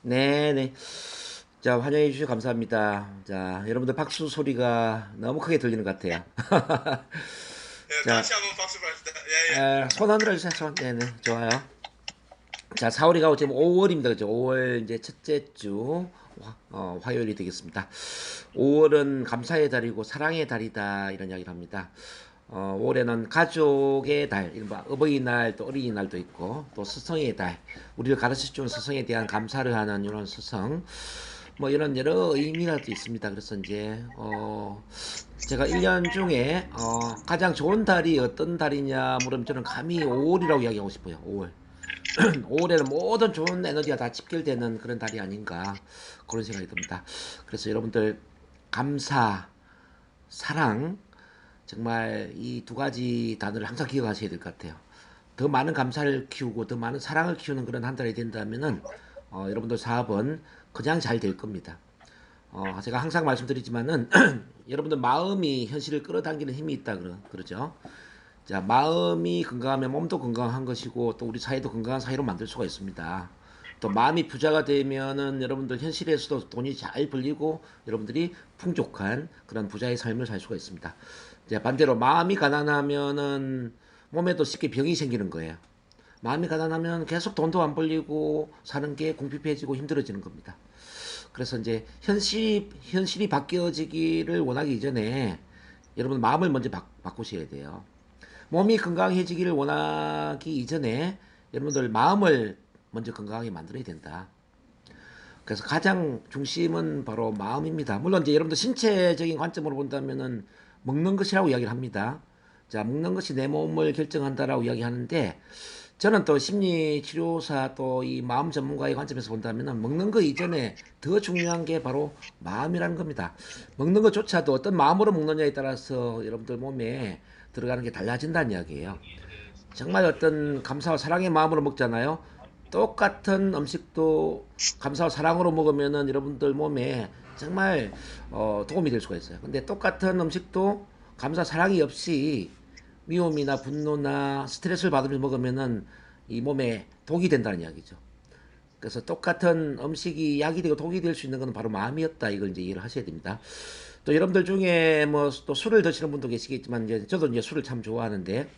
네네. 자, 환영해 주셔서 감사합니다. 자, 여러분들 박수 소리가 너무 크게 들리는 것 같아요. 자, 손 흔들어 주세요, 손. 네네, 좋아요. 자, 4월이 가고 지금 5월입니다. 그죠? 5월 이제 첫째 주, 화요일이 되겠습니다. 5월은 감사의 달이고 사랑의 달이다. 이런 이야기를 합니다. 올해는 가족의 달, 이른바 어버이날 또 어린이날도 있고 또 스승의 달, 우리를 가르쳐준 스승에 대한 감사를 하는 이런 스승, 뭐 이런 여러 의미가 또 있습니다. 그래서 이제 제가 1년 중에 가장 좋은 달이 어떤 달이냐 물으면 저는 감히 5월이라고 이야기하고 싶어요. 5월. 5월에는 모든 좋은 에너지가 다 집결되는 그런 달이 아닌가 그런 생각이 듭니다. 그래서 여러분들 감사, 사랑 정말 이 두 가지 단어를 항상 기억하셔야 될 것 같아요. 더 많은 감사를 키우고 더 많은 사랑을 키우는 그런 한 달이 된다면은 여러분들 사업은 그냥 잘 될 겁니다. 제가 항상 말씀드리지만은 여러분들 마음이 현실을 끌어당기는 힘이 있다 그러죠. 자, 마음이 건강하면 몸도 건강한 것이고 또 우리 사회도 건강한 사회로 만들 수가 있습니다. 또 마음이 부자가 되면은 여러분들 현실에서도 돈이 잘 벌리고 여러분들이 풍족한 그런 부자의 삶을 살 수가 있습니다. 이제 반대로 마음이 가난하면은 몸에도 쉽게 병이 생기는 거예요. 마음이 가난하면 계속 돈도 안 벌리고 사는 게 궁핍해지고 힘들어지는 겁니다. 그래서 이제 현실이 바뀌어지기를 원하기 이전에 여러분 마음을 먼저 바꾸셔야 돼요. 몸이 건강해지기를 원하기 이전에 여러분들 마음을 먼저 건강하게 만들어야 된다. 그래서 가장 중심은 바로 마음입니다. 물론 이제 여러분들 신체적인 관점으로 본다면은 먹는 것이라고 이야기를 합니다. 자, 먹는 것이 내 몸을 결정한다라고 이야기하는데 저는 또 심리 치료사 또 이 마음 전문가의 관점에서 본다면은 먹는 거 이전에 더 중요한 게 바로 마음이라는 겁니다. 먹는 것조차도 어떤 마음으로 먹느냐에 따라서 여러분들 몸에 들어가는 게 달라진다는 이야기예요. 정말 어떤 감사와 사랑의 마음으로 먹잖아요. 똑같은 음식도 감사와 사랑으로 먹으면은 여러분들 몸에 정말 도움이 될 수가 있어요. 근데 똑같은 음식도 감사 사랑이 없이 미움이나 분노나 스트레스를 받으면서 먹으면은 이 몸에 독이 된다는 이야기죠. 그래서 똑같은 음식이 약이 되고 독이 될 수 있는 것은 바로 마음이었다. 이걸 이제 이해를 하셔야 됩니다. 또 여러분들 중에 뭐 또 술을 드시는 분도 계시겠지만 이제 저도 이제 술을 참 좋아하는데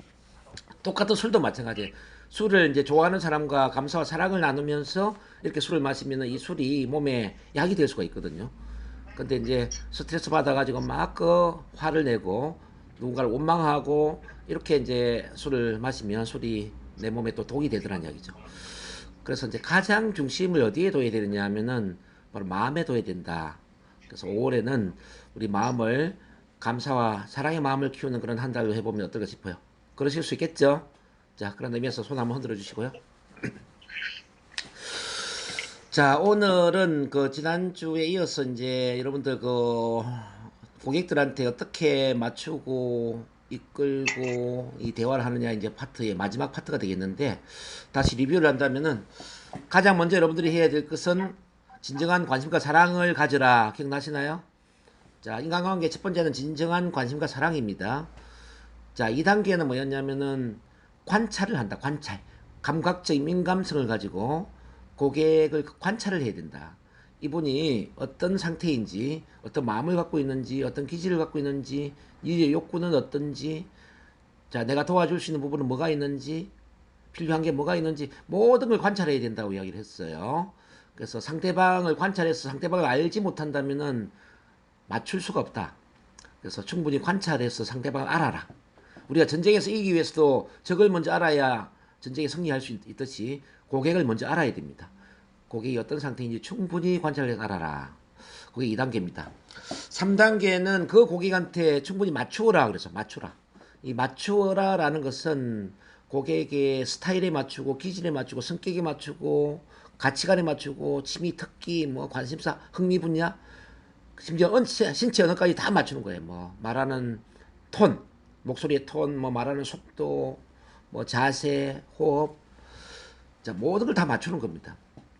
똑같은 술도 마찬가지예요. 술을 이제 좋아하는 사람과 감사와 사랑을 나누면서 이렇게 술을 마시면 이 술이 몸에 약이 될 수가 있거든요. 근데 이제 스트레스 받아가지고 막 그 화를 내고 누군가를 원망하고 이렇게 이제 술을 마시면 술이 내 몸에 또 독이 되더란 이야기죠. 그래서 이제 가장 중심을 어디에 둬야 되느냐 하면은 바로 마음에 둬야 된다. 그래서 5월에는 우리 마음을 감사와 사랑의 마음을 키우는 그런 한 달로 해보면 어떨까 싶어요. 그러실 수 있겠죠? 자, 그런 의미에서 손 한번 흔들어 주시고요. 자, 오늘은 그 지난주에 이어서 이제 여러분들 그 고객들한테 어떻게 맞추고 이끌고 이 대화를 하느냐 이제 파트의 마지막 파트가 되겠는데 다시 리뷰를 한다면은 가장 먼저 여러분들이 해야 될 것은 진정한 관심과 사랑을 가져라. 기억나시나요? 자, 인간관계 첫 번째는 진정한 관심과 사랑입니다. 자, 2단계는 뭐였냐면은 관찰을 한다. 관찰. 감각적 민감성을 가지고 고객을 관찰을 해야 된다. 이분이 어떤 상태인지, 어떤 마음을 갖고 있는지, 어떤 기질을 갖고 있는지, 이 욕구는 어떤지, 자, 내가 도와줄 수 있는 부분은 뭐가 있는지, 필요한 게 뭐가 있는지, 모든 걸 관찰해야 된다고 이야기를 했어요. 그래서 상대방을 관찰해서 상대방을 알지 못한다면은 맞출 수가 없다. 그래서 충분히 관찰해서 상대방을 알아라. 우리가 전쟁에서 이기기 위해서도 적을 먼저 알아야 전쟁에 승리할 수 있듯이 고객을 먼저 알아야 됩니다. 고객이 어떤 상태인지 충분히 관찰해서 알아라. 그게 2단계입니다. 3단계는 그 고객한테 충분히 맞추어라. 그래서 맞추라. 이 맞추어라라는 것은 고객의 스타일에 맞추고 기질에 맞추고 성격에 맞추고 가치관에 맞추고 취미 특기 뭐 관심사 흥미 분야 심지어 신체 언어까지 다 맞추는 거예요. 뭐 말하는 톤, 목소리의 톤, 뭐 말하는 속도, 뭐 자세, 호흡, 자 모든 걸 다 맞추는 겁니다.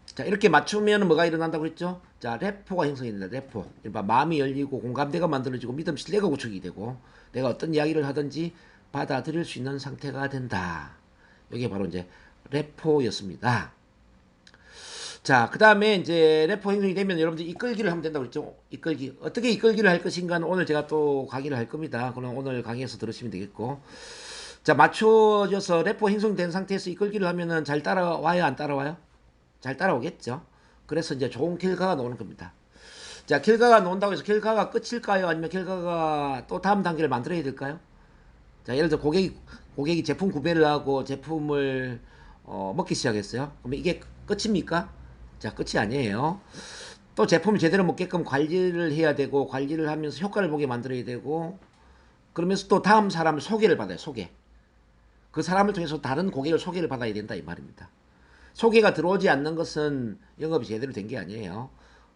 자 이렇게 맞추면 뭐가 일어난다고 그랬죠? 자 래포가 형성이 된다. 래포. 그러니까 마음이 열리고 공감대가 만들어지고 믿음 신뢰가 구축이 되고 내가 어떤 이야기를 하든지 받아들일 수 있는 상태가 된다. 이게 바로 이제 래포였습니다. 자, 그 다음에 이제 래퍼 행동이 되면 여러분들 이끌기를 하면 된다고 그랬죠. 이끌기. 어떻게 이끌기를 할 것인가는 오늘 제가 또 강의를 할 겁니다. 그럼 오늘 강의에서 들으시면 되겠고. 자, 맞춰져서 래퍼 형성된 상태에서 이끌기를 하면은 잘 따라와요, 안 따라와요? 잘 따라오겠죠. 그래서 이제 좋은 결과가 나오는 겁니다. 자, 결과가 나온다고 해서 결과가 끝일까요? 아니면 결과가 또 다음 단계를 만들어야 될까요? 자, 예를 들어 고객이 제품 구매를 하고 제품을 먹기 시작했어요. 그러면 이게 끝입니까? 자, 끝이 아니에요. 또 제품을 제대로 먹게끔 관리를 해야 되고 관리를 하면서 효과를 보게 만들어야 되고 그러면서 또 다음 사람을 소개를 받아요. 소개. 그 사람을 통해서 다른 고객을 소개를 받아야 된다 이 말입니다. 소개가 들어오지 않는 것은 영업이 제대로 된 게 아니에요.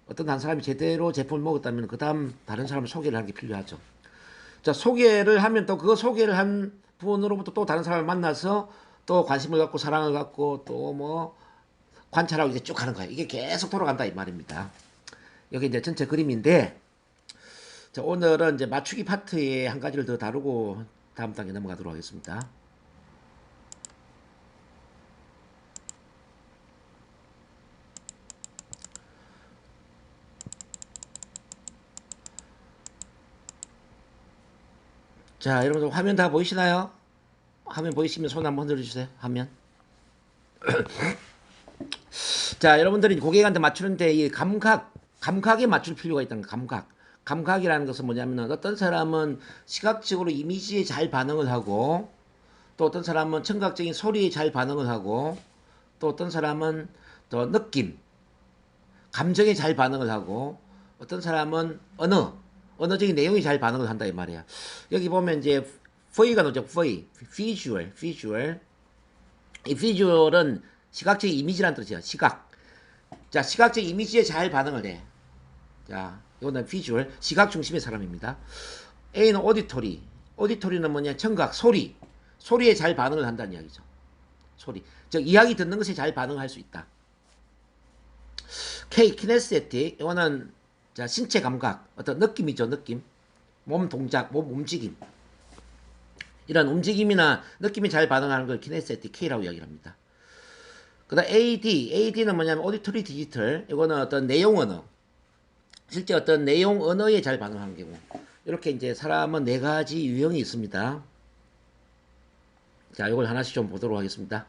어떤 한 사람이 제대로 제품을 먹었다면 그 다음 다른 사람을 소개를 하는 게 필요하죠. 자, 소개를 하면 또 그 소개를 한 분으로부터 또 다른 사람을 만나서 또 관심을 갖고 사랑을 갖고 또 뭐 관찰하고 이제 쭉 가는 거예요. 이게 계속 돌아간다 이 말입니다. 여기 이제 전체 그림인데, 자, 오늘은 이제 맞추기 파트에 한 가지를 더 다루고 다음 단계 넘어가도록 하겠습니다. 자, 여러분들 화면 다 보이시나요? 화면 보이시면 손 한번 흔들어 주세요. 화면. 자, 여러분들이 고객한테 맞추는데 이 감각에 맞출 필요가 있다는 감각. 감각이라는 것은 뭐냐면 어떤 사람은 시각적으로 이미지에 잘 반응을 하고 또 어떤 사람은 청각적인 소리에 잘 반응을 하고 또 어떤 사람은 또 느낌, 감정에 잘 반응을 하고 어떤 사람은 언어적인 내용이 잘 반응을 한다 이 말이야. 여기 보면 이제 V가 나오죠. visual. 이 visual은 시각적인 이미지라는 뜻이야. 시각. 자, 시각적 이미지에 잘 반응을 해. 자, 이거는 비주얼, 시각 중심의 사람입니다. A는 오디토리. 오디토리는 뭐냐? 청각, 소리. 소리에 잘 반응을 한다는 이야기죠. 소리. 즉, 이야기 듣는 것에 잘 반응할 수 있다. K, 키네스테틱. 이거는 자, 신체 감각. 어떤 느낌이죠, 느낌. 몸 동작, 몸 움직임. 이런 움직임이나 느낌이 잘 반응하는 걸 키네스테틱 K라고 이야기를 합니다. 그 다음 AD는 뭐냐면 오디토리 디지털. 이거는 어떤 내용 언어. 실제 어떤 내용 언어에 잘 반응하는 경우. 이렇게 이제 사람은 네 가지 유형이 있습니다. 자, 이걸 하나씩 좀 보도록 하겠습니다.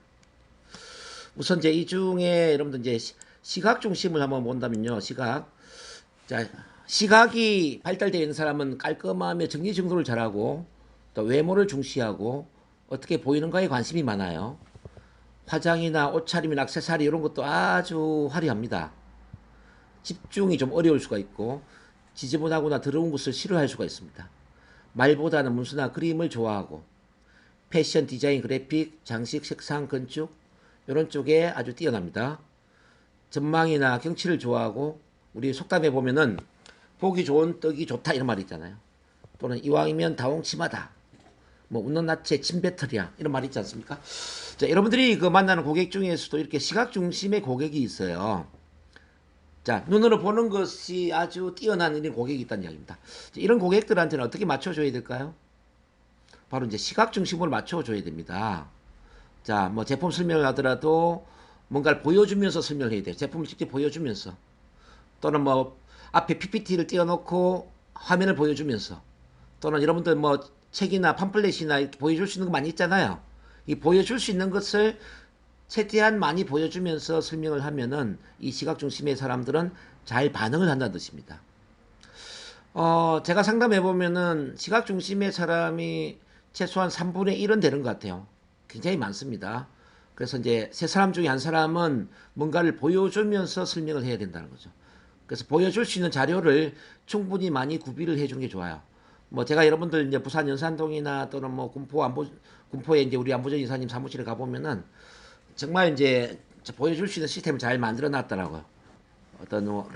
우선 이제 이 중에 여러분들 이제 시각 중심을 한번 본다면요. 시각. 자, 시각이 발달되어 있는 사람은 깔끔하며 정리정돈을 잘하고 또 외모를 중시하고 어떻게 보이는가에 관심이 많아요. 화장이나 옷차림이나 액세서리 이런 것도 아주 화려합니다. 집중이 좀 어려울 수가 있고 지저분하거나 더러운 것을 싫어할 수가 있습니다. 말보다는 문서나 그림을 좋아하고 패션, 디자인, 그래픽, 장식, 색상, 건축 이런 쪽에 아주 뛰어납니다. 전망이나 경치를 좋아하고 우리 속담에 보면은 보기 좋은 떡이 좋다 이런 말이 있잖아요. 또는 이왕이면 다홍치마다 뭐 웃는 낯에 침뱉으랴 이런 말이 있지 않습니까? 자, 여러분들이 그 만나는 고객 중에서도 이렇게 시각 중심의 고객이 있어요. 자, 눈으로 보는 것이 아주 뛰어난 이런 고객이 있다는 이야기입니다. 이런 고객들한테는 어떻게 맞춰줘야 될까요? 바로 이제 시각 중심으로 맞춰줘야 됩니다. 자, 뭐 제품 설명을 하더라도 뭔가를 보여주면서 설명을 해야 돼요. 제품을 직접 보여주면서. 또는 뭐 앞에 PPT를 띄워놓고 화면을 보여주면서. 또는 여러분들 뭐 책이나 팜플렛이나 이렇게 보여줄 수 있는 거 많이 있잖아요. 이 보여줄 수 있는 것을 최대한 많이 보여주면서 설명을 하면은 이 시각 중심의 사람들은 잘 반응을 한다는 뜻입니다. 제가 상담해 보면은 시각 중심의 사람이 최소한 3분의 1은 되는 것 같아요. 굉장히 많습니다. 그래서 이제 세 사람 중에 한 사람은 뭔가를 보여주면서 설명을 해야 된다는 거죠. 그래서 보여줄 수 있는 자료를 충분히 많이 구비를 해주는 게 좋아요. 뭐 제가 여러분들 이제 부산 연산동이나 또는 뭐 군포에 이제 우리 안보전 이사님 사무실에 가보면은 정말 이제 보여줄 수 있는 시스템을 잘 만들어 놨더라고요. 어떤 뭐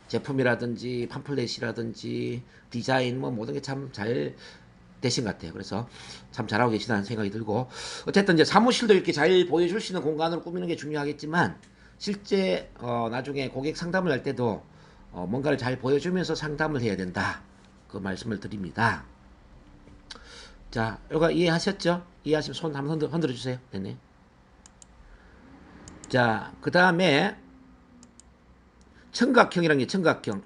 제품이라든지 팜플렛이라든지 디자인 뭐 모든 게 참 잘 되신 것 같아요. 그래서 참 잘하고 계시다는 생각이 들고 어쨌든 이제 사무실도 이렇게 잘 보여줄 수 있는 공간으로 꾸미는 게 중요하겠지만 실제 나중에 고객 상담을 할 때도 뭔가를 잘 보여주면서 상담을 해야 된다. 그 말씀을 드립니다. 자, 이거 이해하셨죠? 이해하시면 손 한번 흔들어 주세요. 네네. 자, 그 다음에 청각형이라는 게 청각형.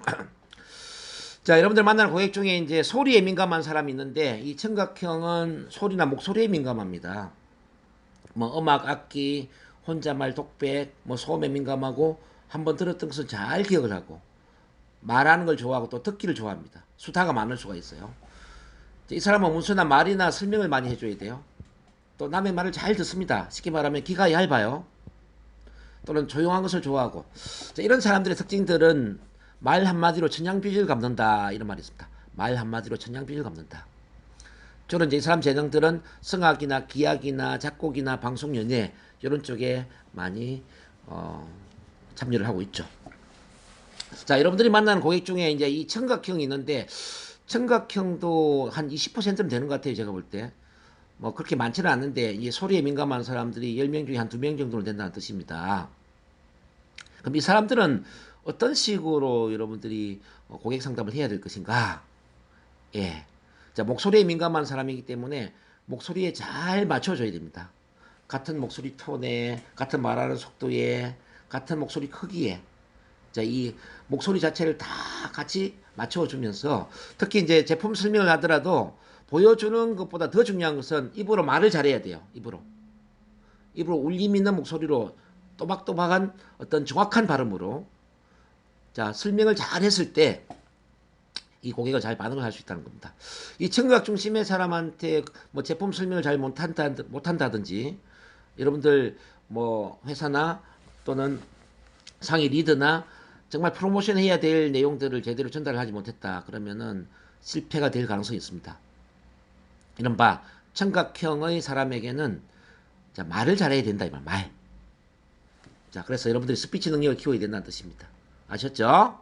자, 여러분들 만나는 고객 중에 이제 소리에 민감한 사람이 있는데 이 청각형은 소리나 목소리에 민감합니다. 뭐 음악, 악기, 혼잣말, 독백, 뭐 소음에 민감하고 한번 들었던 것을 잘 기억을 하고 말하는 걸 좋아하고 또 듣기를 좋아합니다. 수다가 많을 수가 있어요. 이 사람은 문서나 말이나 설명을 많이 해줘야 돼요. 또 남의 말을 잘 듣습니다. 쉽게 말하면 귀가 얇아요. 또는 조용한 것을 좋아하고. 자, 이런 사람들의 특징들은 말 한마디로 천냥빚을 갚는다 이런 말이 있습니다. 말 한마디로 천냥빚을 갚는다. 주로 이제 이 사람 재능들은 성악이나 기악이나 작곡이나 방송 연예 이런 쪽에 많이 참여를 하고 있죠. 자, 여러분들이 만나는 고객 중에 이제 이 청각형이 있는데 청각형도 한 20%는 되는 것 같아요. 제가 볼 때. 뭐 그렇게 많지는 않는데 이 소리에 민감한 사람들이 10명 중에 한 2명 정도는 된다는 뜻입니다. 그럼 이 사람들은 어떤 식으로 여러분들이 고객 상담을 해야 될 것인가? 예. 자, 목소리에 민감한 사람이기 때문에 목소리에 잘 맞춰줘야 됩니다. 같은 목소리 톤에, 같은 말하는 속도에, 같은 목소리 크기에. 자, 이 목소리 자체를 다 같이 맞춰주면서 특히 이제 제품 설명을 하더라도 보여주는 것보다 더 중요한 것은 입으로 말을 잘해야 돼요. 입으로. 입으로 울림 있는 목소리로 또박또박한 어떤 정확한 발음으로 자, 설명을 잘 했을 때 이 고객을 잘 반응을 할 수 있다는 겁니다. 이 청각 중심의 사람한테 뭐 제품 설명을 잘 못한다든지 여러분들 뭐 회사나 또는 상위 리드나 정말 프로모션 해야 될 내용들을 제대로 전달하지 못했다. 그러면은 실패가 될 가능성이 있습니다. 이른바 청각형의 사람에게는 자, 말을 잘해야 된다. 이 말. 자, 그래서 여러분들이 스피치 능력을 키워야 된다는 뜻입니다. 아셨죠?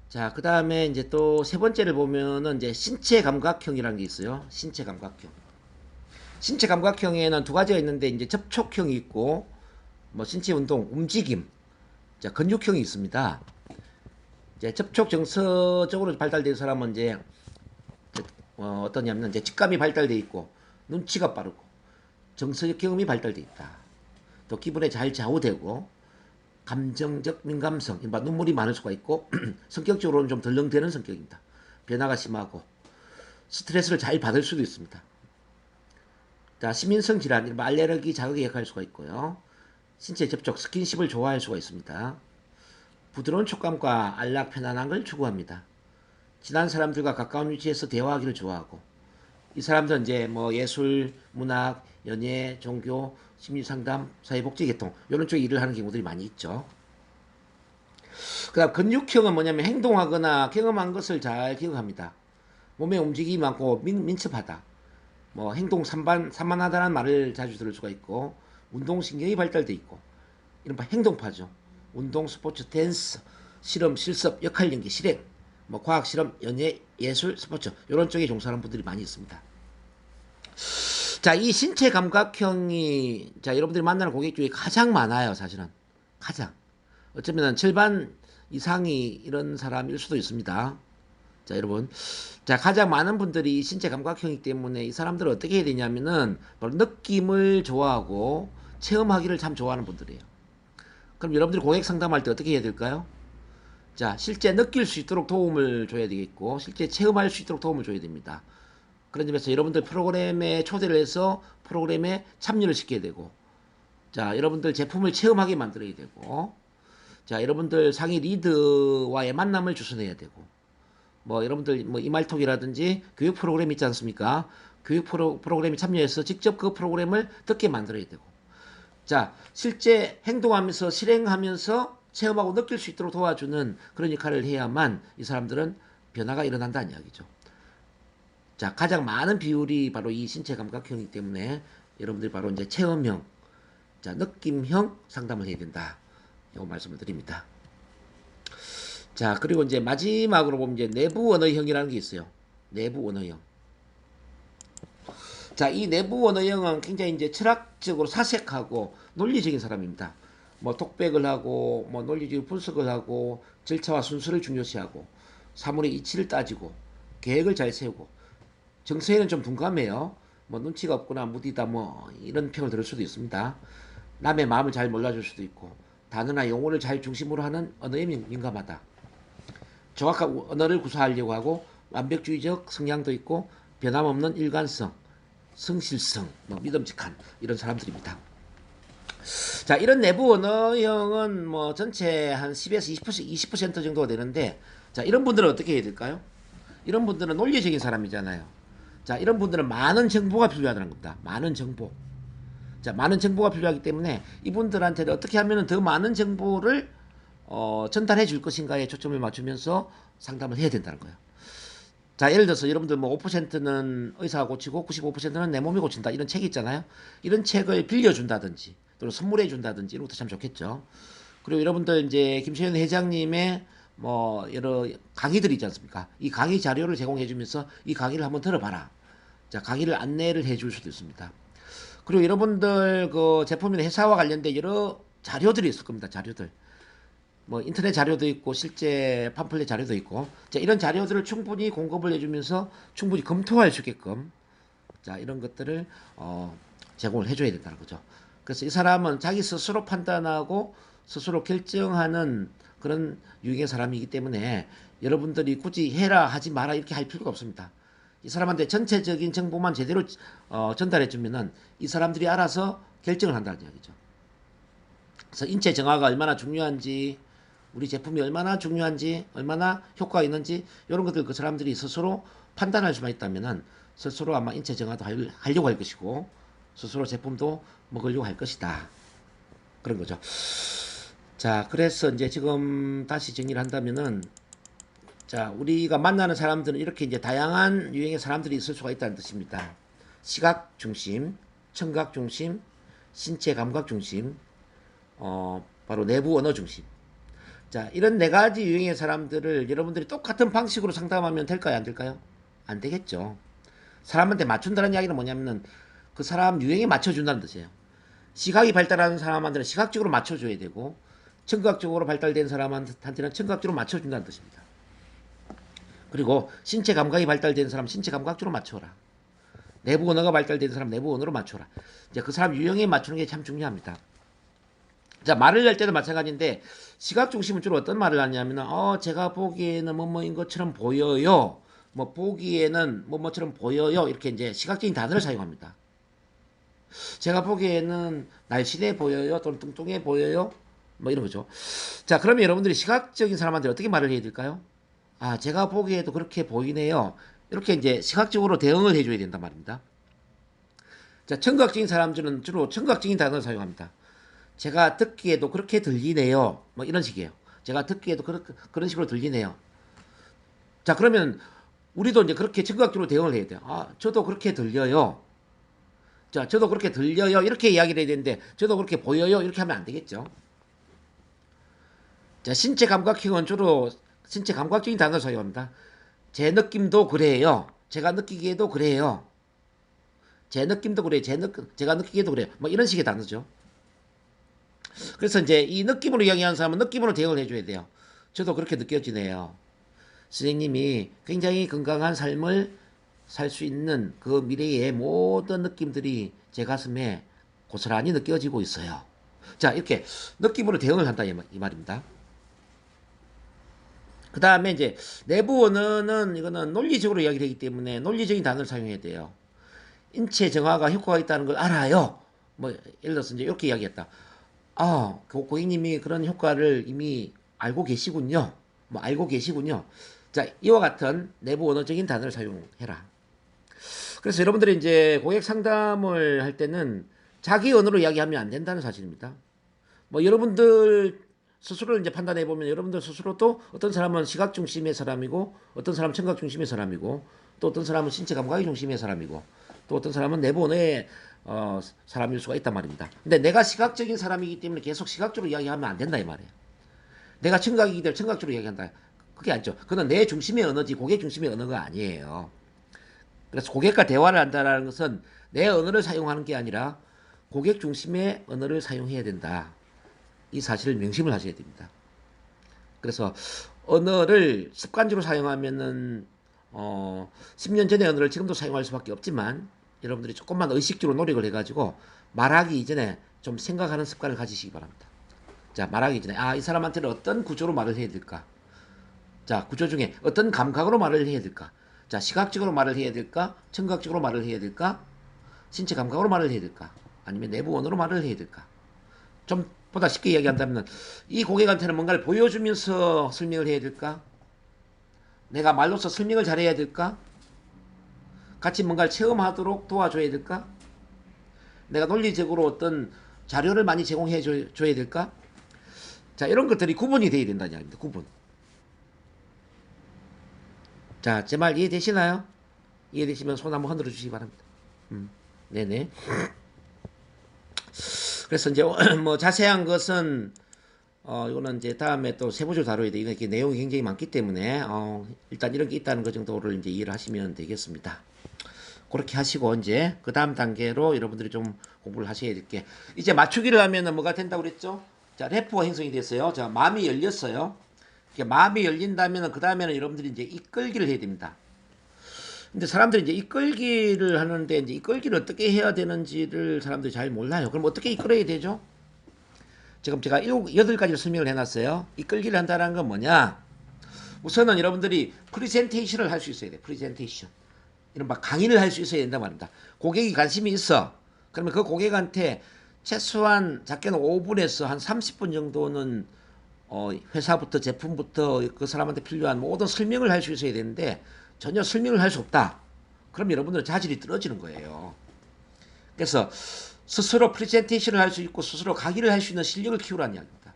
자, 그 다음에 이제 또 세 번째를 보면은 이제 신체 감각형이라는 게 있어요. 신체 감각형. 신체 감각형에는 두 가지가 있는데 이제 접촉형이 있고 뭐 신체 운동, 움직임, 자, 근육형이 있습니다. 이제 접촉 정서적으로 발달된 사람은 이제 어떠냐면 이제 직감이 발달돼 있고 눈치가 빠르고 정서적 경험이 발달돼 있다. 또 기분에 잘 좌우되고 감정적 민감성, 눈물이 많을 수가 있고 성격적으로는 좀 덜렁대는 성격입니다. 변화가 심하고 스트레스를 잘 받을 수도 있습니다. 자, 시민성 질환, 알레르기 자극에 약할 수가 있고요. 신체 접촉, 스킨십을 좋아할 수가 있습니다. 부드러운 촉감과 안락, 편안한 걸 추구합니다. 친한 사람들과 가까운 위치에서 대화하기를 좋아하고 이 사람들은 이제 뭐 예술, 문학, 연예, 종교, 심리상담, 사회복지계통 이런 쪽에 일을 하는 경우들이 많이 있죠. 그 다음 근육형은 뭐냐면 행동하거나 경험한 것을 잘 기억합니다. 몸에 움직임이 많고 민첩하다. 뭐 행동 산만하다는 말을 자주 들을 수가 있고 운동신경이 발달돼 있고 이른바 행동파죠. 운동, 스포츠, 댄스, 실험, 실습, 역할 연기, 실행, 뭐 과학 실험, 연예, 예술, 스포츠 이런 쪽에 종사하는 분들이 많이 있습니다. 자, 이 신체 감각형이 자, 여러분들이 만나는 고객 중에 가장 많아요. 사실은 가장 어쩌면 절반 이상이 이런 사람일 수도 있습니다. 자, 여러분, 자, 가장 많은 분들이 신체 감각형이기 때문에 이 사람들은 어떻게 해야 되냐면은 바로 느낌을 좋아하고 체험하기를 참 좋아하는 분들이에요. 그럼 여러분들이 고객 상담할 때 어떻게 해야 될까요? 자, 실제 느낄 수 있도록 도움을 줘야 되겠고 실제 체험할 수 있도록 도움을 줘야 됩니다. 그런 점에서 여러분들 프로그램에 초대를 해서 프로그램에 참여를 시켜야 되고 자, 여러분들 제품을 체험하게 만들어야 되고 자, 여러분들 상위 리드와의 만남을 주선해야 되고 뭐 여러분들 뭐 이말톡이라든지 교육 프로그램 있지 않습니까? 교육 프로그램에 참여해서 직접 그 프로그램을 듣게 만들어야 되고 자, 실제 행동하면서 실행하면서 체험하고 느낄 수 있도록 도와주는 그런 역할을 해야만 이 사람들은 변화가 일어난다는 이야기죠. 자, 가장 많은 비율이 바로 이 신체 감각형이기 때문에 여러분들이 바로 이제 체험형, 자, 느낌형 상담을 해야 된다. 이거 말씀을 드립니다. 자, 그리고 이제 마지막으로 보면 이제 내부 언어형이라는 게 있어요. 내부 언어형. 자, 이 내부 언어형은 굉장히 이제 철학적으로 사색하고 논리적인 사람입니다. 뭐 독백을 하고 뭐 논리적 분석을 하고 절차와 순서를 중요시하고 사물의 이치를 따지고 계획을 잘 세우고 정서에는 좀 둔감해요. 뭐 눈치가 없거나 무디다 뭐 이런 평을 들을 수도 있습니다. 남의 마음을 잘 몰라줄 수도 있고 단어나 용어를 잘 중심으로 하는 언어에 민감하다. 정확한 언어를 구사하려고 하고 완벽주의적 성향도 있고 변함없는 일관성, 성실성, 뭐 믿음직한 이런 사람들입니다. 자, 이런 내부 언어형은 뭐 전체 한 10에서 20% 정도가 되는데, 자, 이런 분들은 어떻게 해야 될까요? 이런 분들은 논리적인 사람이잖아요. 자, 이런 분들은 많은 정보가 필요하다는 겁니다. 많은 정보. 자, 많은 정보가 필요하기 때문에 이분들한테는 어떻게 하면 더 많은 정보를 전달해 줄 것인가에 초점을 맞추면서 상담을 해야 된다는 거예요. 자, 예를 들어서 여러분들 뭐 5%는 의사가 고치고 95%는 내 몸이 고친다. 이런 책이 있잖아요. 이런 책을 빌려준다든지 또는 선물해 준다든지 이런 것도 참 좋겠죠. 그리고 여러분들 이제 김세현 회장님의 뭐 여러 강의들이 있지 않습니까? 이 강의 자료를 제공해 주면서 이 강의를 한번 들어봐라. 자, 강의를 안내를 해 줄 수도 있습니다. 그리고 여러분들 그 제품이나 회사와 관련된 여러 자료들이 있을 겁니다. 자료들. 뭐 인터넷 자료도 있고 실제 팜플렛 자료도 있고, 자, 이런 자료들을 충분히 공급을 해주면서 충분히 검토할 수 있게끔, 자, 이런 것들을 제공을 해줘야 된다는 거죠. 그래서 이 사람은 자기 스스로 판단하고 스스로 결정하는 그런 유형의 사람이기 때문에 여러분들이 굳이 해라 하지 마라 이렇게 할 필요가 없습니다. 이 사람한테 전체적인 정보만 제대로 전달해 주면은 이 사람들이 알아서 결정을 한다는 이야기죠. 그래서 인체 정화가 얼마나 중요한지, 우리 제품이 얼마나 중요한지, 얼마나 효과가 있는지 이런 것들 그 사람들이 스스로 판단할 수만 있다면은 스스로 아마 인체 정화도 하려고 할 것이고 스스로 제품도 먹으려고 할 것이다. 그런 거죠. 자, 그래서 이제 지금 다시 정리를 한다면은, 자, 우리가 만나는 사람들은 이렇게 이제 다양한 유형의 사람들이 있을 수가 있다는 뜻입니다. 시각 중심, 청각 중심, 신체 감각 중심, 바로 내부 언어 중심. 자, 이런 네 가지 유형의 사람들을 여러분들이 똑같은 방식으로 상담하면 될까요? 안 될까요? 안 되겠죠. 사람한테 맞춘다는 이야기는 뭐냐면은 그 사람 유형에 맞춰준다는 뜻이에요. 시각이 발달하는 사람한테는 시각적으로 맞춰줘야 되고, 청각적으로 발달된 사람한테는 청각적으로 맞춰준다는 뜻입니다. 그리고 신체 감각이 발달된 사람 신체 감각적으로 맞춰라. 내부 언어가 발달된 사람 내부 언어로 맞춰라. 이제 그 사람 유형에 맞추는 게 참 중요합니다. 자, 말을 할 때도 마찬가지인데 시각 중심은 주로 어떤 말을 하냐면은 제가 보기에는 뭐뭐인 것처럼 보여요. 뭐 보기에는 뭐뭐처럼 보여요. 이렇게 이제 시각적인 단어를 사용합니다. 제가 보기에는 날씬해 보여요. 또는 뚱뚱해 보여요. 뭐 이런 거죠. 자, 그러면 여러분들이 시각적인 사람한테 어떻게 말을 해야 될까요? 아, 제가 보기에도 그렇게 보이네요. 이렇게 이제 시각적으로 대응을 해줘야 된단 말입니다. 자, 청각적인 사람들은 주로 청각적인 단어를 사용합니다. 제가 듣기에도 그렇게 들리네요. 뭐 이런 식이에요. 제가 듣기에도 그런 식으로 들리네요. 자, 그러면 우리도 이제 그렇게 청각적으로 대응을 해야 돼요. 아, 저도 그렇게 들려요. 자, 저도 그렇게 들려요. 이렇게 이야기를 해야 되는데, 저도 그렇게 보여요. 이렇게 하면 안 되겠죠. 자, 신체 감각형은 주로 신체 감각적인 단어를 사용합니다. 제 느낌도 그래요. 제가 느끼기에도 그래요. 제 느낌도 그래요. 제가 느끼기에도 그래요. 뭐 이런 식의 단어죠. 그래서 이제 이 느낌으로 이야기하는 사람은 느낌으로 대응을 해줘야 돼요. 저도 그렇게 느껴지네요. 선생님이 굉장히 건강한 삶을 살 수 있는 그 미래의 모든 느낌들이 제 가슴에 고스란히 느껴지고 있어요. 자, 이렇게 느낌으로 대응을 한다 이 말입니다. 그 다음에 이제 내부 언어는 이거는 논리적으로 이야기를 하기 때문에 논리적인 단어를 사용해야 돼요. 인체 정화가 효과가 있다는 걸 알아요. 뭐 예를 들어서 이제 이렇게 이야기했다. 아, 고객님이 그런 효과를 이미 알고 계시군요. 뭐 알고 계시군요. 자, 이와 같은 내부 언어적인 단어를 사용해라. 그래서 여러분들이 이제 고객 상담을 할 때는 자기 언어로 이야기하면 안 된다는 사실입니다. 뭐 여러분들 스스로를 이제 판단해 보면 여러분들 스스로도 어떤 사람은 시각 중심의 사람이고 어떤 사람은 청각 중심의 사람이고 또 어떤 사람은 신체 감각이 중심의 사람이고 또 어떤 사람은 내부 언어의 사람일 수가 있단 말입니다. 근데 내가 시각적인 사람이기 때문에 계속 시각적으로 이야기하면 안 된다 이 말이에요. 내가 청각이기 때문에 청각적으로 이야기한다. 그게 아니죠. 그건 내 중심의 언어지 고객 중심의 언어가 아니에요. 그래서 고객과 대화를 한다는 것은 내 언어를 사용하는 게 아니라 고객 중심의 언어를 사용해야 된다. 이 사실을 명심을 하셔야 됩니다. 그래서 언어를 습관적으로 사용하면은 10년 전의 언어를 지금도 사용할 수밖에 없지만 여러분들이 조금만 의식적으로 노력을 해가지고 말하기 이전에 좀 생각하는 습관을 가지시기 바랍니다. 자, 말하기 전에 이 사람한테는 어떤 구조로 말을 해야 될까? 자, 구조 중에 어떤 감각으로 말을 해야 될까? 자, 시각적으로 말을 해야 될까? 청각적으로 말을 해야 될까? 신체 감각으로 말을 해야 될까? 아니면 내부 언어로 말을 해야 될까? 좀 보다 쉽게 이야기한다면 이 고객한테는 뭔가를 보여주면서 설명을 해야 될까? 내가 말로서 설명을 잘해야 될까? 같이 뭔가를 체험하도록 도와줘야 될까? 내가 논리적으로 어떤 자료를 많이 제공해 줘야 될까? 자, 이런 것들이 구분이 돼야 된다는 이야기입니다. 구분. 자, 제 말 이해되시나요? 이해되시면 손 한번 흔들어 주시기 바랍니다. 네네. 그래서 이제 뭐 자세한 것은 이거는 이제 다음에 또 세부적으로 다뤄야 돼. 이게 내용이 굉장히 많기 때문에 일단 이런 게 있다는 것 정도를 이제 이해를 하시면 되겠습니다. 그렇게 하시고 이제 그 다음 단계로 여러분들이 좀 공부를 하셔야 될 게 이제 맞추기를 하면은 뭐가 된다고 그랬죠? 자, 래퍼가 형성이 됐어요. 자, 마음이 열렸어요. 마음이 열린다면은 그 다음에는 여러분들이 이제 이끌기를 해야 됩니다. 근데 사람들이 이제 이끌기를 하는데 이제 이끌기를 어떻게 해야 되는지를 사람들이 잘 몰라요. 그럼 어떻게 이끌어야 되죠? 지금 제가 8가지를 설명을 해놨어요. 이끌기를 한다는 건 뭐냐? 우선은 여러분들이 프리젠테이션을 할 수 있어야 돼요. 프리젠테이션. 이런 막 강의를 할 수 있어야 된다 말입니다. 고객이 관심이 있어. 그러면 그 고객한테 최소한 작게는 5분에서 한 30분 정도는 회사부터 제품부터 그 사람한테 필요한 모든 설명을 할 수 있어야 되는데 전혀 설명을 할 수 없다. 그럼 여러분들은 자질이 떨어지는 거예요. 그래서 스스로 프레젠테이션을 할 수 있고 스스로 강의를 할 수 있는 실력을 키우라는 이야기입니다.